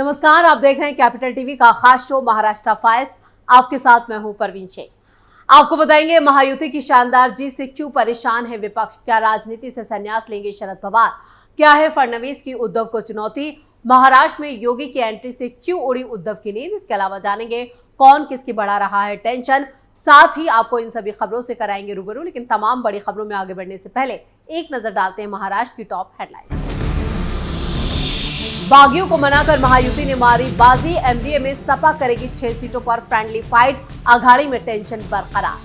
नमस्कार, आप देख रहे हैं कैपिटल टीवी का खास शो महाराष्ट्र फाइल्स। आपके साथ मैं हूं परवीन शेख। आपको बताएंगे महायुति की शानदार जीत से क्यों परेशान है विपक्ष, क्या राजनीति से संन्यास लेंगे शरद पवार, क्या है फडणवीस की उद्धव को चुनौती, महाराष्ट्र में योगी की एंट्री से क्यों उड़ी उद्धव की नींद। इसके अलावा जानेंगे कौन किसकी बढ़ा रहा है टेंशन। साथ ही आपको इन सभी खबरों से कराएंगे रूबरू। लेकिन तमाम बड़ी खबरों में आगे बढ़ने से पहले एक नजर डालते हैं महाराष्ट्र की टॉप हेडलाइंस। बागियों को मनाकर महायुति ने मारी बाजी, एमबीए में सपा करेगी 6 सीटों पर फ्रेंडली फाइट, अघाड़ी में टेंशन बरकरार।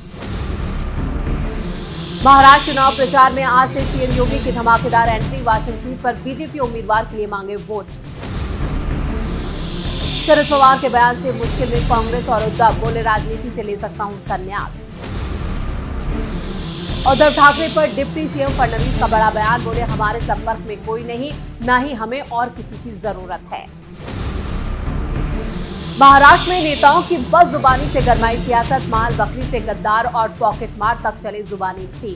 महाराष्ट्र चुनाव प्रचार में आज से सीएम योगी की धमाकेदार एंट्री, वाशिम सीट पर बीजेपी उम्मीदवार के लिए मांगे वोट। शरद पवार के बयान से मुश्किल में कांग्रेस और उद्धव, बोले राजनीति से ले सकता हूं संन्यास। उद्धव ठाकरे पर डिप्टी सीएम फडणवीस का बड़ा बयान, बोले हमारे संपर्क में कोई नहीं, ना ही हमें और किसी की जरूरत है। महाराष्ट्र में नेताओं की बस जुबानी से गरमाई सियासत, माल बकरी से गद्दार और पॉकेट मार तक चले जुबानी थी।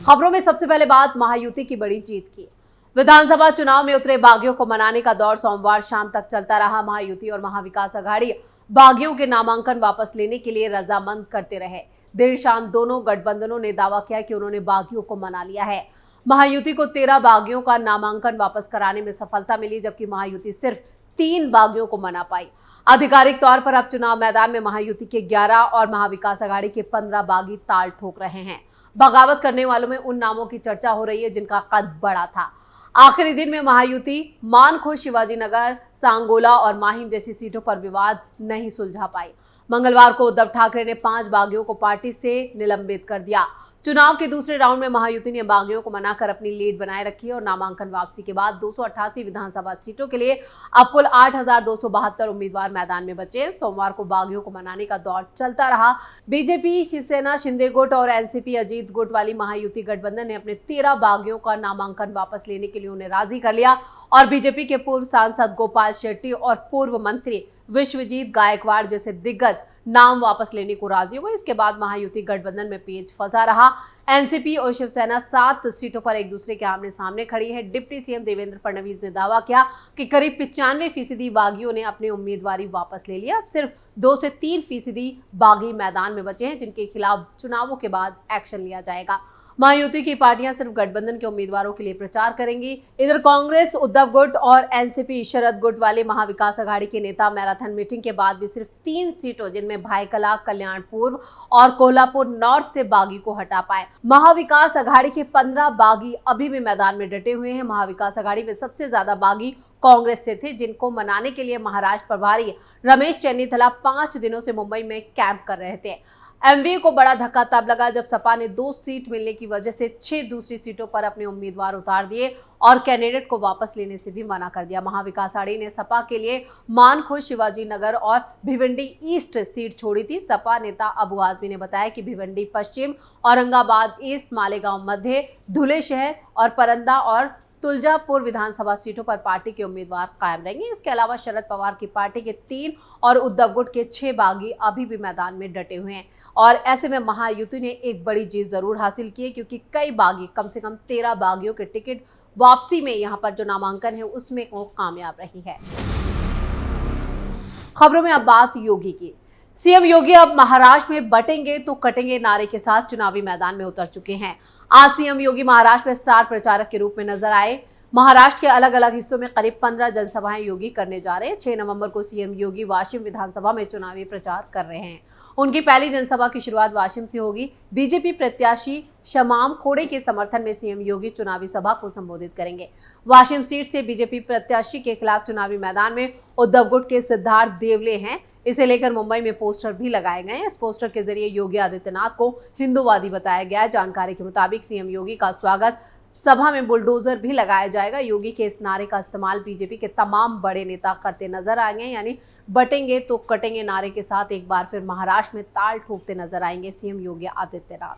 खबरों में सबसे पहले बात महायुति की बड़ी जीत की। विधानसभा चुनाव में उतरे बागियों को मनाने का दौर सोमवार शाम तक चलता रहा। महायुति और महाविकास अघाड़ी बागियों के नामांकन वापस लेने के लिए रजामंद करते रहे। देर शाम दोनों गठबंधनों ने दावा किया कि उन्होंने बागियों को मना लिया है। महायुति को 13 बागियों का नामांकन वापस कराने में सफलता मिली, जबकि महायुति सिर्फ 3 बागियों को मना पाई। आधिकारिक तौर पर अब चुनाव मैदान में महायुति के 11 और महाविकास अघाड़ी के 15 बागी ताल ठोक रहे हैं। बगावत करने वालों में उन नामों की चर्चा हो रही है जिनका कद बड़ा था। आखिरी दिन में महायुति मानखुर्द, शिवाजी नगर, सांगोला और माहिम जैसी सीटों पर विवाद नहीं सुलझा पाई। मंगलवार को उद्धव ठाकरे ने 5 बागियों को पार्टी से निलंबित कर दिया। चुनाव के दूसरे राउंड में महायुति ने बागियों को मनाकर अपनी लीड बनाए रखी और नामांकन वापसी के बाद 288 विधानसभा सीटों के लिए अब कुल 8,272 उम्मीदवार मैदान में बचे। सोमवार को बागियों को मनाने का दौर चलता रहा। बीजेपी, शिवसेना, शिंदे गुट और एनसीपी अजीत गुट वाली महायुति गठबंधन ने अपने 13 बागियों का नामांकन वापस लेने के लिए उन्हें राजी कर लिया और बीजेपी के पूर्व सांसद गोपाल शेट्टी और पूर्व मंत्री विश्वजीत गायकवाड़ जैसे दिग्गज नाम वापस लेने को राजी हो गए। इसके बाद महायुति गठबंधन में पेच फंसा रहा। एनसीपी और शिवसेना 7 सीटों पर एक दूसरे के आमने सामने खड़ी है। डिप्टी सीएम देवेंद्र फडणवीस ने दावा किया कि करीब 95% बागियों ने अपनी उम्मीदवारी वापस ले लिया। अब सिर्फ 2 से 3% बागी मैदान में बचे हैं, जिनके खिलाफ चुनावों के बाद एक्शन लिया जाएगा। महायुति की पार्टियां सिर्फ गठबंधन के उम्मीदवारों के लिए प्रचार करेंगी। इधर कांग्रेस, उद्धव गुट और एनसीपी शरद गुट वाले महाविकास अघाड़ी के नेता मैराथन मीटिंग के बाद भी सिर्फ 3 सीटों, जिनमें भाईकला, कल्याण पूर्व और कोल्हापुर नॉर्थ से बागी को हटा पाए। महाविकास अघाड़ी के 15 बागी अभी भी मैदान में डटे हुए हैं। महाविकास अघाड़ी में सबसे ज्यादा बागी कांग्रेस से थे, जिनको मनाने के लिए महाराष्ट्र प्रभारी रमेश चन्नीथला 5 दिनों से मुंबई में कैंप कर रहे थे। एमवीए को बड़ा धक्का तब लगा जब सपा ने 2 सीट मिलने की वजह से 6 दूसरी सीटों पर अपने उम्मीदवार उतार दिए और कैंडिडेट को वापस लेने से भी मना कर दिया। महाविकास अघाड़ी ने सपा के लिए मानखुर्द, शिवाजी नगर और भिवंडी ईस्ट सीट छोड़ी थी। सपा नेता अबू आजमी ने बताया कि भिवंडी पश्चिम, औरंगाबाद ईस्ट, मालेगांव मध्य, धुले शहर और परंदा और तुलजापुर विधानसभा सीटों पर पार्टी के उम्मीदवार कायम रहेंगे। इसके अलावा शरद पवार की पार्टी के 3 और उद्धव गुट के 6 बागी अभी भी मैदान में डटे हुए हैं। और ऐसे में महायुति ने एक बड़ी जीत जरूर हासिल की है, क्योंकि कई बागी, कम से कम 13 बागियों के टिकट वापसी में यहाँ पर जो नामांकन है उसमें वो कामयाब रही है। खबरों में अब बात योगी की। सीएम योगी अब महाराष्ट्र में बटेंगे तो कटेंगे नारे के साथ चुनावी मैदान में उतर चुके हैं। आज सीएम योगी महाराष्ट्र में स्टार प्रचारक के रूप में नजर आए। महाराष्ट्र के अलग अलग हिस्सों में करीब 15 जनसभाएं योगी करने जा रहे हैं। 6 नवंबर को सीएम योगी वाशिम विधानसभा में चुनावी प्रचार कर रहे हैं। उनकी पहली जनसभा की शुरुआत वाशिम से होगी। बीजेपी प्रत्याशी शमाम खोड़े के समर्थन में सीएम योगी चुनावी सभा को संबोधित करेंगे। वाशिम सीट से बीजेपी प्रत्याशी के खिलाफ चुनावी मैदान में उद्धव गुट के सिद्धार्थ देवले हैं। इसे लेकर मुंबई में पोस्टर भी लगाए गए हैं। इस पोस्टर के जरिए योगी आदित्यनाथ को हिंदूवादी बताया गया है। जानकारी के मुताबिक सीएम योगी का स्वागत सभा में बुलडोजर भी लगाया जाएगा। योगी के इस नारे का इस्तेमाल बीजेपी के तमाम बड़े नेता करते नजर आएंगे। यानी बटेंगे तो कटेंगे नारे के साथ एक बार फिर महाराष्ट्र में ताल ठोकते नजर आएंगे सीएम योगी आदित्यनाथ।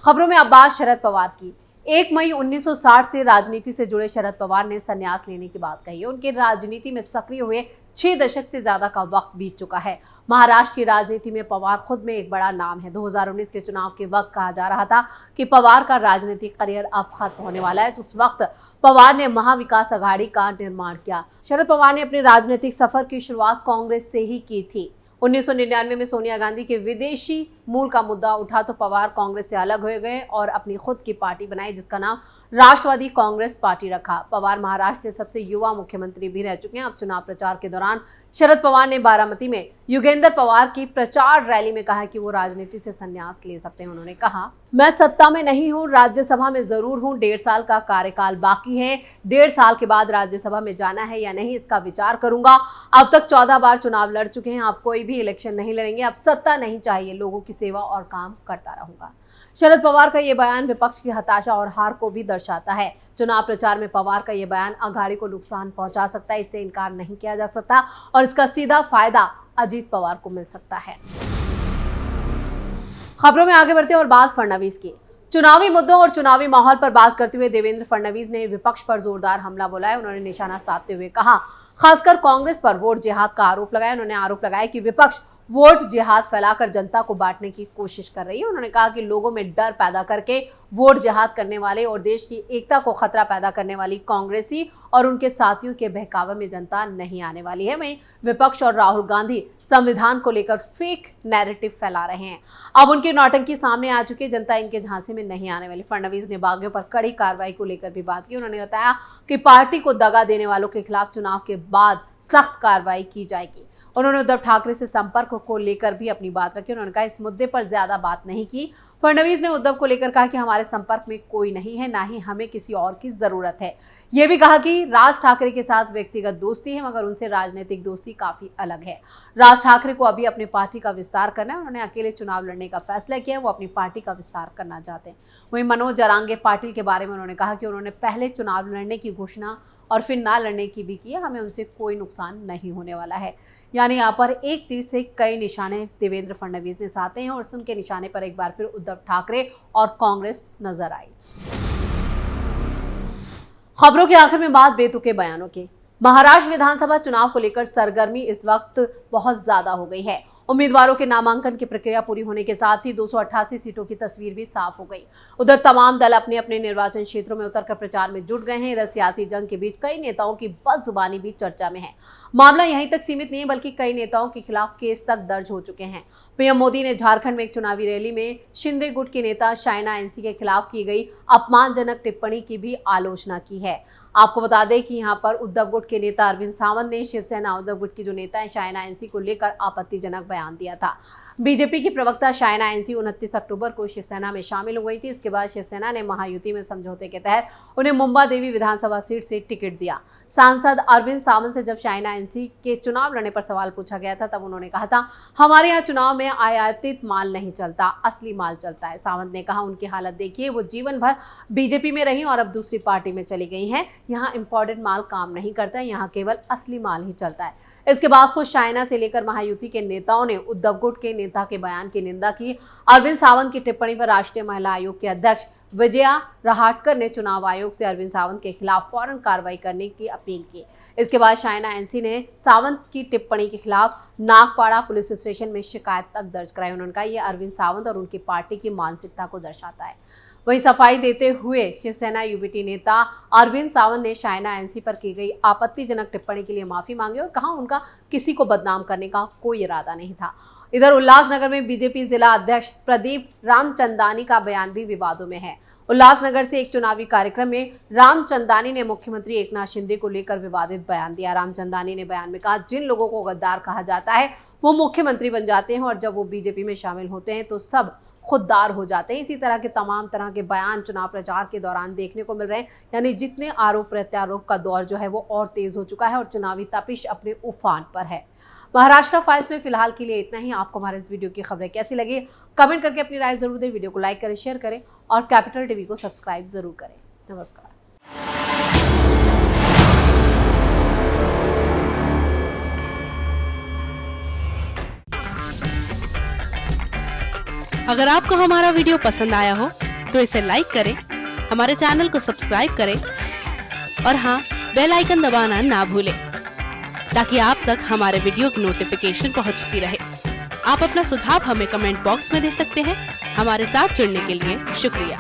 खबरों में अब बात शरद पवार की। 1 मई 1960 से राजनीति से जुड़े शरद पवार ने संन्यास लेने की बात कही है। उनके राजनीति में सक्रिय हुए 6 दशक से ज्यादा का वक्त बीत चुका है। महाराष्ट्र की राजनीति में पवार खुद में एक बड़ा नाम है। 2019 के चुनाव के वक्त कहा जा रहा था कि पवार का राजनीतिक करियर अब खत्म होने वाला है। तो उस वक्त पवार ने महाविकास अघाड़ी का निर्माण किया। शरद पवार ने अपने राजनीतिक सफर की शुरुआत कांग्रेस से ही की थी। 1999 में सोनिया गांधी के विदेशी मूल का मुद्दा उठा तो पवार कांग्रेस से अलग हो गए और अपनी खुद की पार्टी बनाई, जिसका नाम राष्ट्रवादी कांग्रेस पार्टी रखा। पवार महाराष्ट्र के सबसे युवा मुख्यमंत्री भी रह चुके हैं। अब चुनाव प्रचार के दौरान शरद पवार ने बारामती में युगेंद्र पवार की प्रचार रैली में कहा कि वो राजनीति से संन्यास ले सकते हैं। उन्होंने कहा, मैं सत्ता में नहीं हूं, राज्यसभा में जरूर हूं। 1.5 साल का कार्यकाल बाकी है। 1.5 साल के बाद राज्यसभा में जाना है या नहीं, इसका विचार करूंगा। अब तक 14 बार चुनाव लड़ चुके हैं। अब कोई भी इलेक्शन नहीं लड़ेंगे। अब सत्ता नहीं चाहिए, लोगों की सेवा और काम करता रहूंगा। शरद पवार का ये बयान विपक्ष की हताशा और हार को भी दर्शाता है। चुनाव प्रचार में पवार का ये बयान अघाड़ी को नुकसान पहुंचा सकता है, इससे इनकार नहीं किया जा सकता और इसका सीधा फायदा अजीत पवार को मिल सकता है। खबरों में आगे बढ़ते हैं और बात फडणवीस की। चुनावी मुद्दों और चुनावी माहौल पर बात करते हुए देवेंद्र फडणवीस ने विपक्ष पर जोरदार हमला बोला है। उन्होंने निशाना साधते हुए कहा, खासकर कांग्रेस पर वोट जिहाद का आरोप लगाया। उन्होंने आरोप लगाया कि विपक्ष वोट जिहाद फैलाकर जनता को बांटने की कोशिश कर रही है। उन्होंने कहा कि लोगों में डर पैदा करके वोट जिहाद करने वाले और देश की एकता को खतरा पैदा करने वाली कांग्रेसी और उनके साथियों के बहकावे में जनता नहीं आने वाली है। वहीं विपक्ष और राहुल गांधी संविधान को लेकर फेक नैरेटिव फैला रहे हैं। अब उनकी नौटंकी सामने आ चुकी है, जनता इनके झांसे में नहीं आने वाली। फडणवीस ने बागियों पर कड़ी कार्रवाई को लेकर भी बात की। उन्होंने बताया कि पार्टी को दगा देने वालों के खिलाफ चुनाव के बाद सख्त कार्रवाई की जाएगी। उन्होंने उद्धव ठाकरे से संपर्क को लेकर भी अपनी बात रखी। उन्होंने कहा, इस मुद्दे पर ज्यादा बात नहीं की। फडणवीस ने उद्धव को लेकर कहा कि हमारे संपर्क में कोई नहीं है, ना ही हमें किसी और की जरूरत है। यह भी कहा कि राज ठाकरे के साथ व्यक्तिगत दोस्ती है, मगर उनसे राजनीतिक दोस्ती काफी अलग है। राज ठाकरे को अभी अपनी पार्टी का विस्तार करना है। उन्होंने अकेले चुनाव लड़ने का फैसला किया, वो अपनी पार्टी का विस्तार करना चाहते हैं। वहीं मनोज जरांगे पाटिल के बारे में उन्होंने कहा कि उन्होंने पहले चुनाव लड़ने की घोषणा और फिर ना लड़ने की भी की है। हमें उनसे कोई नुकसान नहीं होने वाला है। यानी यहाँ पर एक तीर से कई निशाने देवेंद्र फडणवीस ने साधे हैं और उनके निशाने पर एक बार फिर उद्धव ठाकरे और कांग्रेस नजर आई। खबरों के आखिर में बात बेतुके बयानों की। महाराष्ट्र विधानसभा चुनाव को लेकर सरगर्मी इस वक्त बहुत ज्यादा हो गई है। उम्मीदवारों के नामांकन की प्रक्रिया पूरी होने के साथ ही 288 सीटों की तस्वीर भी साफ हो गई। उधर तमाम दल अपने अपने निर्वाचन क्षेत्रों में उतरकर प्रचार में जुट गए हैं। इधर सियासी जंग के बीच कई नेताओं की बदजुबानी भी चर्चा में है। मामला यहीं तक सीमित नहीं है, बल्कि कई नेताओं के खिलाफ केस तक दर्ज हो चुके हैं। पीएम मोदी ने झारखंड में एक चुनावी रैली में शिंदे गुट की नेता शाइना एनसी के खिलाफ की गई अपमानजनक टिप्पणी की भी आलोचना की है। आपको बता दें कि यहां पर उद्धव गुट के नेता अरविंद सावंत ने शिवसेना उद्धव गुट की जो नेता है शाइना एनसी को लेकर आपत्तिजनक बयान दिया था। बीजेपी की प्रवक्ता शाइना एनसी 29 अक्टूबर को शिवसेना में शामिल हो गई थी। इसके बाद शिवसेना ने महायुति में समझौते के तहत उन्हें मुंबा देवी विधानसभा सीट से टिकट दिया। सांसद अरविंद सावंत से जब शाइना एनसी के चुनाव लड़ने पर सवाल पूछा गया था, तब उन्होंने कहा था, हमारे यहाँ चुनाव में आयातित माल नहीं चलता, असली माल चलता है। सावंत ने कहा, उनकी हालत देखिए, वो जीवन भर बीजेपी में रही और अब दूसरी पार्टी में चली गई हैं। यहाँ इंपोर्टेड माल काम नहीं करता है, यहाँ केवल असली माल ही चलता है। इसके बाद खुद शाइना से लेकर महायुति के नेताओं ने उद्धव गुट के नेता के बयान की निंदा की। अरविंद सावंत की टिप्पणी पर राष्ट्रीय महिला आयोग के अध्यक्ष विजया रहाटकर ने चुनाव आयोग से अरविंद सावंत के खिलाफ फौरन कार्रवाई करने की अपील की। इसके बाद शाइना एनसी ने सावंत की टिप्पणी के खिलाफ नागपाड़ा पुलिस स्टेशन में शिकायत तक दर्ज कराई। उन्होंने कहा, यह अरविंद सावंत और उनकी पार्टी की मानसिकता को दर्शाता है। वहीं सफाई देते हुए शिवसेना यूबीटी नेता अरविंद सावंत ने शाइना एनसी पर की गई आपत्तिजनक टिप्पणी के लिए माफी मांगी और कहा, उनका किसी को बदनाम करने का कोई इरादा नहीं था। इधर उल्लासनगर में बीजेपी जिला अध्यक्ष प्रदीप रामचंदानी का बयान भी विवादों में है। उल्लासनगर से एक चुनावी कार्यक्रम में रामचंदानी ने मुख्यमंत्री एकनाथ शिंदे को लेकर विवादित बयान दिया। रामचंदानी ने बयान में कहा, जिन लोगों को गद्दार कहा जाता है वो मुख्यमंत्री बन जाते हैं और जब वो बीजेपी में शामिल होते हैं तो सब खुददार हो जाते हैं। इसी तरह के तमाम तरह के बयान चुनाव प्रचार के दौरान देखने को मिल रहे हैं। यानी जितने आरोप प्रत्यारोप का दौर जो है वो और तेज हो चुका है और चुनावी तपिश अपने उफान पर है। महाराष्ट्र फाइल्स में फिलहाल के लिए इतना ही। आपको हमारे इस वीडियो की खबरें कैसी लगी, कमेंट करके अपनी राय जरूर दें। वीडियो को लाइक करें, शेयर करें और कैपिटल टीवी को सब्सक्राइब जरूर करें। नमस्कार। अगर आपको हमारा वीडियो पसंद आया हो तो इसे लाइक करें, हमारे चैनल को सब्सक्राइब करें और हाँ, बेल आइकन दबाना ना भूलें ताकि आप तक हमारे वीडियो की नोटिफिकेशन पहुंचती रहे। आप अपना सुझाव हमें कमेंट बॉक्स में दे सकते हैं। हमारे साथ जुड़ने के लिए शुक्रिया।